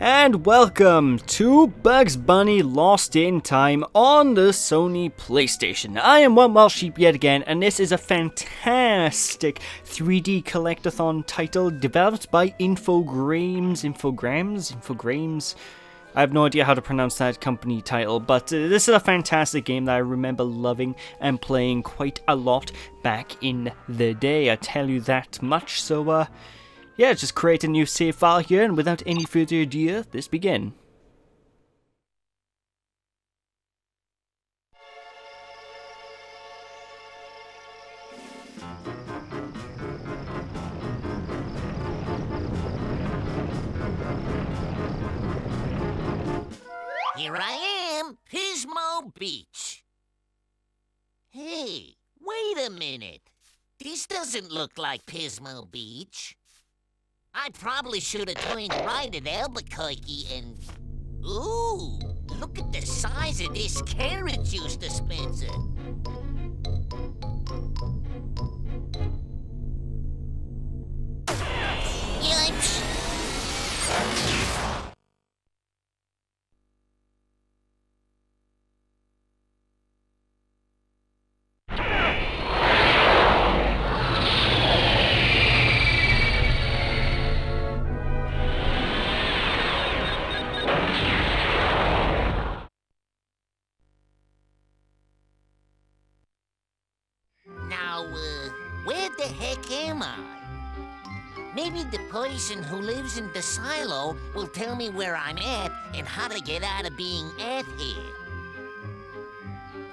And welcome to Bugs Bunny Lost in Time on the Sony PlayStation. I am One Wild Sheep yet again, and this is a fantastic 3D collectathon title developed by Infogrames. I have no idea how to pronounce that company title, but this is a fantastic game that I remember loving and playing quite a lot back in the day. I tell you that much, so yeah, just create a new save file here, and without any further ado, let's begin. Here I am, Pismo Beach. Hey, wait a minute. This doesn't look like Pismo Beach. I probably should have turned right at Albuquerque and... Ooh, look at the size of this carrot juice dispenser. Yipes. Now, where the heck am I? Maybe the person who lives in the silo will tell me where I'm at and how to get out of being at here.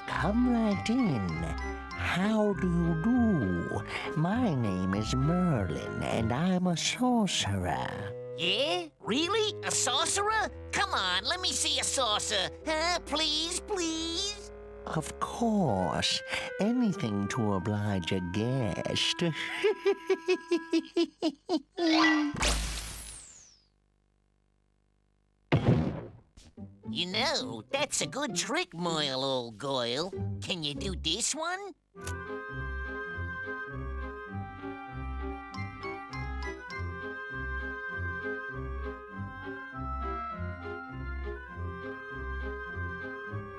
Come right in. How do you do? My name is Merlin, and I'm a sorcerer. Yeah? Really? A sorcerer? Come on, let me see a saucer. Please, please? Of course. Anything to oblige a guest. You know, that's a good trick, Moyle, old Goyle. Can you do this one?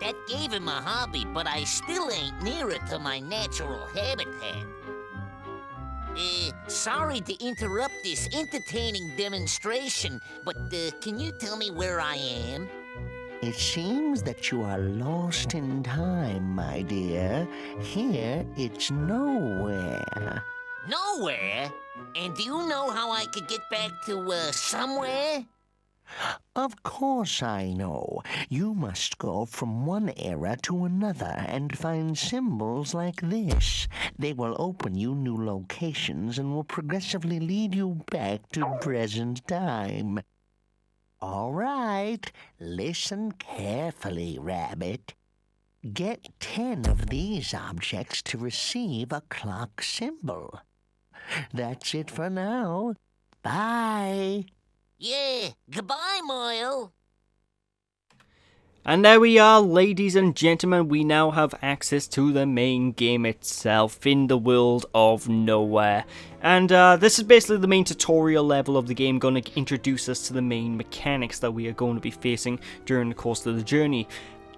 That gave him a hobby, but I still ain't nearer to my natural habitat. Sorry to interrupt this entertaining demonstration, but can you tell me where I am? It seems that you are lost in time, my dear. Here, it's nowhere. Nowhere? And do you know how I could get back to, somewhere? Of course I know. You must go from one era to another and find symbols like this. They will open you new locations and will progressively lead you back to present time. All right, listen carefully, Rabbit. Get 10 of these objects to receive a clock symbol. That's it for now. Bye. Yeah, goodbye, Moyle. And there we are, ladies and gentlemen, we now have access to the main game itself in the world of nowhere. And this is basically the main tutorial level of the game, going to introduce us to the main mechanics that we are going to be facing during the course of the journey.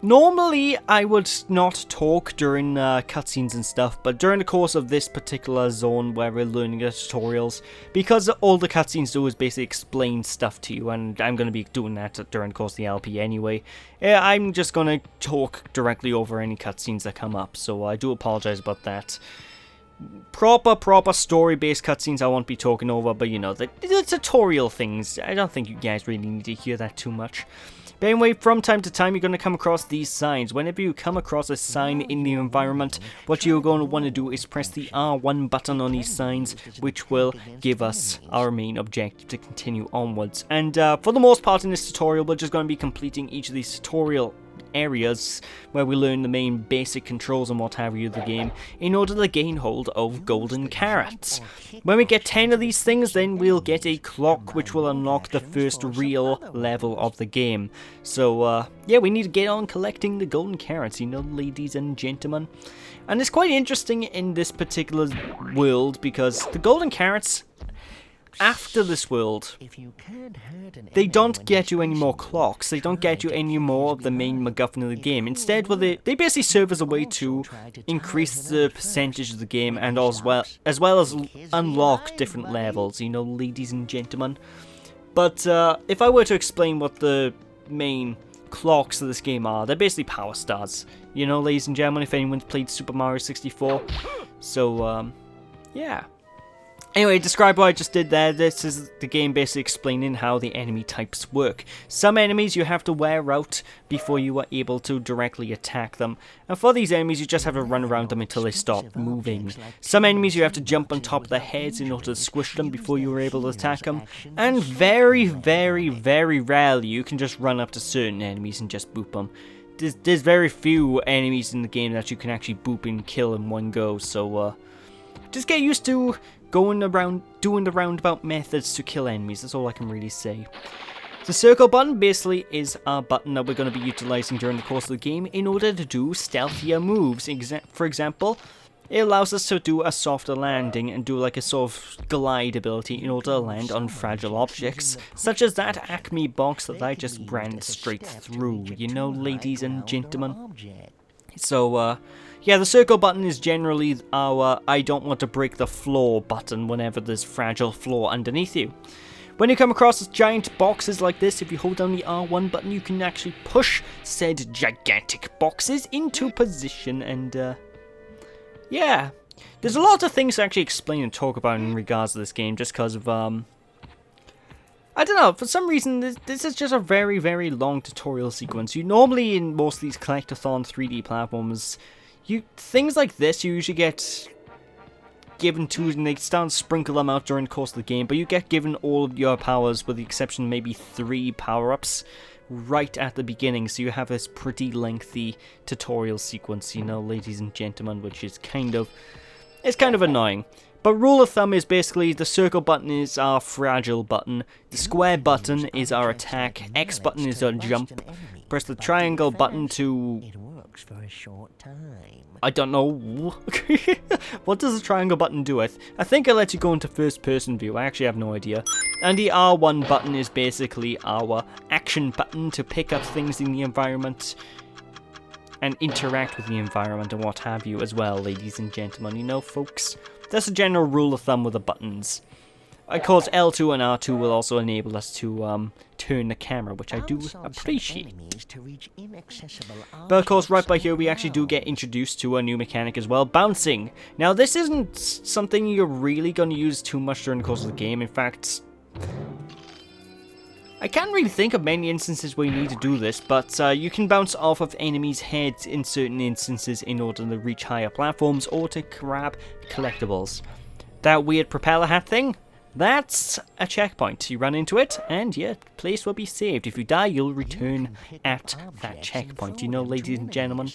Normally, I would not talk during cutscenes and stuff, but during the course of this particular zone where we're learning the tutorials, because all the cutscenes do is basically explain stuff to you, and I'm going to be doing that during the course of the LP anyway, I'm just going to talk directly over any cutscenes that come up, so I do apologize about that. Proper story-based cutscenes I won't be talking over, but you know, the tutorial things, I don't think you guys really need to hear that too much. But anyway, from time to time, you're going to come across these signs. Whenever you come across a sign in the environment, what you're going to want to do is press the R1 button on these signs, which will give us our main objective to continue onwards. And for the most part in this tutorial, we're just going to be completing each of these tutorial areas where we learn the main basic controls and what have you of the game in order to gain hold of golden carrots. When we get 10 of these things, then we'll get a clock which will unlock the first real level of the game. So yeah, we need to get on collecting the golden carrots, you know, ladies and gentlemen. And it's quite interesting in this particular world because the golden carrots, after this world, If you can't hurt an they enemy don't when get he's you any more pushing clocks, they don't get you try to any more of finish the main line. MacGuffin of the If game. you Instead, well, they will, basically serve as a way also to try to increase tire him the out percentage first. of the game When and he as well as stops, kiss me unlock line, different buddy. levels, you know, ladies and gentlemen. But if I were to explain what the main clocks of this game are, they're basically power stars. You know, ladies and gentlemen, if anyone's played Super Mario 64. So, yeah. Anyway, describe what I just did there. This is the game basically explaining how the enemy types work. Some enemies you have to wear out before you are able to directly attack them. And for these enemies, you just have to run around them until they stop moving. Some enemies you have to jump on top of their heads in order to squish them before you are able to attack them. And very, very, very rarely you can just run up to certain enemies and just boop them. There's very few enemies in the game that you can actually boop and kill in one go, so just get used to going around doing the roundabout methods to kill enemies. That's all I can really say. The circle button basically is a button that we're going to be utilizing during the course of the game in order to do stealthier moves. For example, it allows us to do a softer landing and do like a sort of glide ability in order to land on fragile objects, such as that Acme box that I just ran straight through, you know, ladies and gentlemen. So, yeah, the circle button is generally our I don't want to break the floor button whenever there's fragile floor underneath you. When you come across giant boxes like this, if you hold down the R1 button, you can actually push said gigantic boxes into position and, yeah. There's a lot of things to actually explain and talk about in regards to this game just because of, I don't know, for some reason, this is just a very, very long tutorial sequence. You normally, in most of these Collectathon 3D platforms, things like this, you usually get given to, and they start to sprinkle them out during the course of the game, but you get given all of your powers, with the exception of maybe 3 power-ups, right at the beginning, so you have this pretty lengthy tutorial sequence, you know, ladies and gentlemen, which is kind of annoying. But rule of thumb is basically the circle button is our fragile button, the square button is our attack, X button is our jump, press the triangle button to... It works for a short time. I don't know. What does the triangle button do? I think it lets you go into first person view, I actually have no idea. And the R1 button is basically our action button to pick up things in the environment and interact with the environment and what have you as well, ladies and gentlemen, you know, folks. That's a general rule of thumb with the buttons. Of course, L2 and R2 will also enable us to turn the camera, which I do appreciate. But of course, right by here, we actually do get introduced to a new mechanic as well, bouncing. Now, this isn't something you're really going to use too much during the course of the game. In fact, I can't really think of many instances where you need to do this, but you can bounce off of enemies' heads in certain instances in order to reach higher platforms or to grab collectibles. That weird propeller hat thing? That's a checkpoint. You run into it, and your place will be saved. If you die, you'll return at that checkpoint, you know, ladies and gentlemen.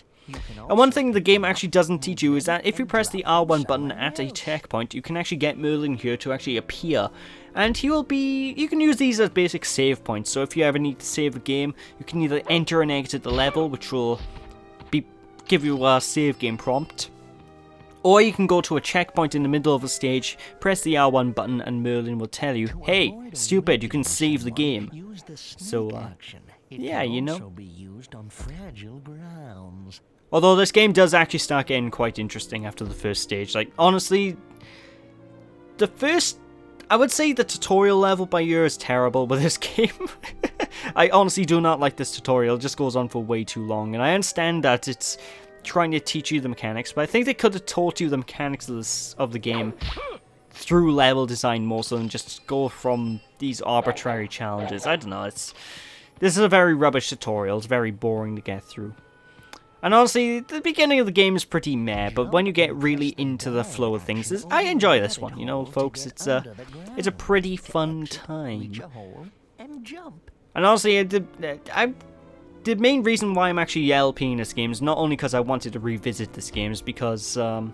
And one thing the game actually doesn't teach you is that if you press the R1 button at a checkpoint, you can actually get Merlin here to actually appear. And he will be... You can use these as basic save points, so if you ever need to save a game, you can either enter and exit the level, which will give you a save game prompt. Or you can go to a checkpoint in the middle of a stage, press the R1 button, and Merlin will tell you, hey, stupid, you can save the game. So, yeah, you know. Although this game does actually start getting quite interesting after the first stage. Like, honestly, I would say the tutorial level by year is terrible with this game. I honestly do not like this tutorial, it just goes on for way too long, and I understand that it's trying to teach you the mechanics, but I think they could have taught you the mechanics of the game through level design more so than just go from these arbitrary challenges. I don't know, this is a very rubbish tutorial, it's very boring to get through. And honestly, the beginning of the game is pretty meh, but when you get really into the flow of things, I enjoy this one, you know, folks, it's a pretty fun time. And honestly, the main reason why I'm actually LPing this game is not only because I wanted to revisit this game, is because I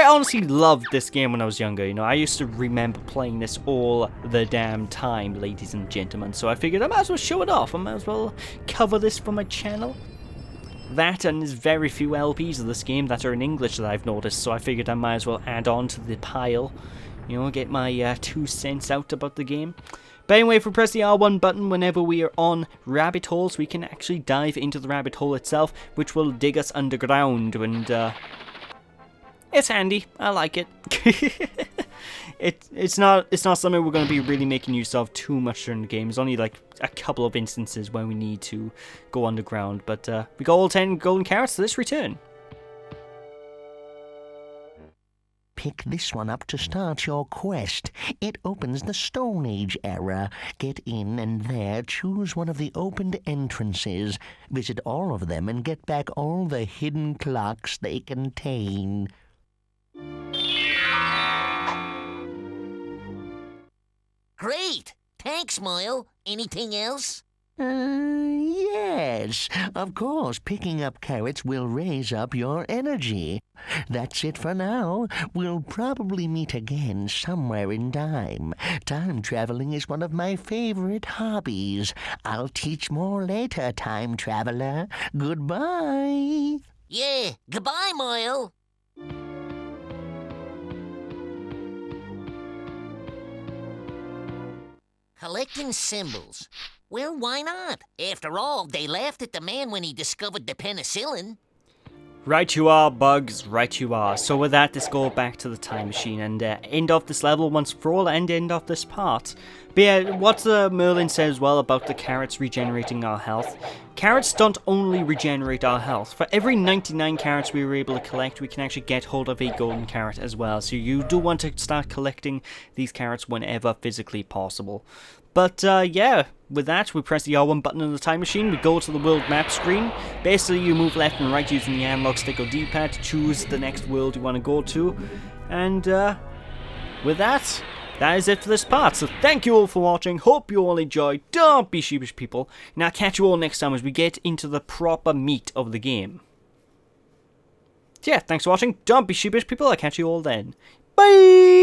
honestly loved this game when I was younger, you know. I used to remember playing this all the damn time, ladies and gentlemen, so I figured I might as well show it off, I might as well cover this for my channel. That, and there's very few LPs of this game that are in English that I've noticed, so I figured I might as well add on to the pile. you know, get my 2 cents out about the game. But anyway, if we press the R1 button whenever we are on rabbit holes, we can actually dive into the rabbit hole itself, which will dig us underground, and it's handy. I like it. It's not something we're going to be really making use of too much during the game. There's only like a couple of instances when we need to go underground, but we got all 10 golden carrots, so let's return. Pick this one up to start your quest. It opens the Stone Age era. Get in and there choose one of the opened entrances. Visit all of them and get back all the hidden clocks they contain. Great! Thanks, Moyle. Anything else? Yes. Of course, picking up carrots will raise up your energy. That's it for now. We'll probably meet again somewhere in time. Time traveling is one of my favorite hobbies. I'll teach more later, time traveler. Goodbye. Yeah, goodbye, Moyle. Collecting symbols. Well, why not? After all, they laughed at the man when he discovered the penicillin. Right you are, Bugs, right you are. So with that, let's go back to the time machine and end off this level once for all and end off this part. But yeah, what Merlin said as well about the carrots regenerating our health. Carrots don't only regenerate our health. For every 99 carrots we were able to collect, we can actually get hold of a golden carrot as well. So you do want to start collecting these carrots whenever physically possible. But yeah, with that, we press the R1 button on the time machine, we go to the world map screen. Basically, you move left and right using the analog stick or D-pad to choose the next world you want to go to. And with that, that is it for this part. So thank you all for watching, hope you all enjoyed, don't be sheepish people. And I'll catch you all next time as we get into the proper meat of the game. So yeah, thanks for watching, don't be sheepish people, I'll catch you all then. Bye!